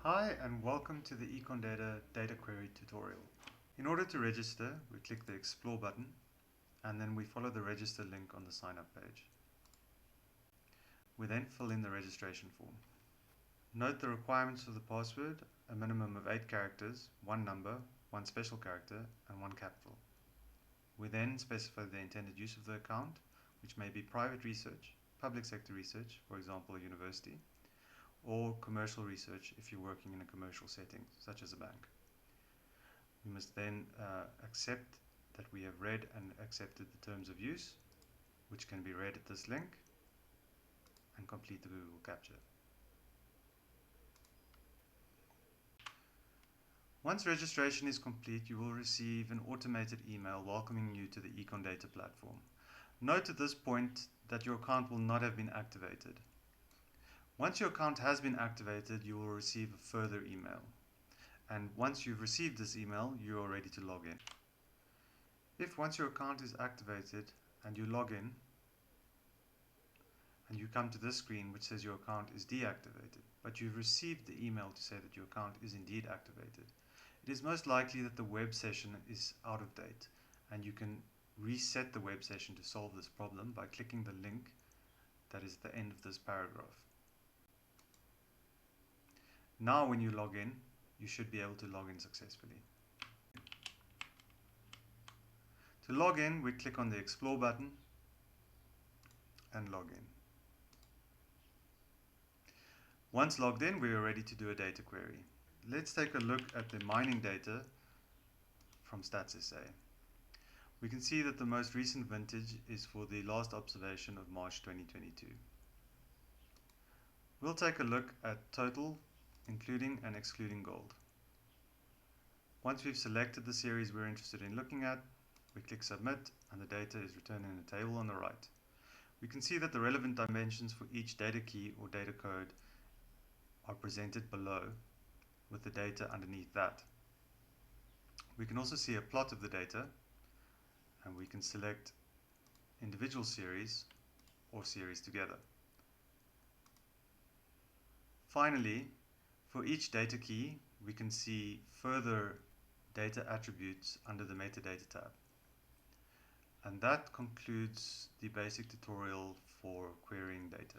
Hi and welcome to the EconData data query tutorial. In order to register, we click the Explore button and then we follow the register link on the sign up page. We then fill in the registration form. Note the requirements for the password: a minimum of 8 characters, 1 number, 1 special character and 1 capital. We then specify the intended use of the account, which may be private research, public sector research, for example a university, or commercial research if you're working in a commercial setting, such as a bank. We must then accept that we have read and accepted the terms of use, which can be read at this link, and complete the Google Captcha. Once registration is complete, you will receive an automated email welcoming you to the EconData platform. Note at this point that your account will not have been activated. Once your account has been activated, you will receive a further email. And once you've received this email, you are ready to log in. If once your account is activated and you log in, and you come to this screen which says your account is deactivated, but you've received the email to say that your account is indeed activated, it is most likely that the web session is out of date, and you can reset the web session to solve this problem by clicking the link that is at the end of this paragraph. Now when you log in, you should be able to log in successfully. To log in, we click on the Explore button and log in. Once logged in, we are ready to do a data query. Let's take a look at the mining data from StatsSA. We can see that the most recent vintage is for the last observation of March 2022. We'll take a look at total, including and excluding gold. Once we've selected the series we're interested in looking at, we click Submit and the data is returned in a table on the right. We can see that the relevant dimensions for each data key or data code are presented below, with the data underneath that. We can also see a plot of the data, and we can select individual series or series together. Finally, for each data key, we can see further data attributes under the Metadata tab. And that concludes the basic tutorial for querying data.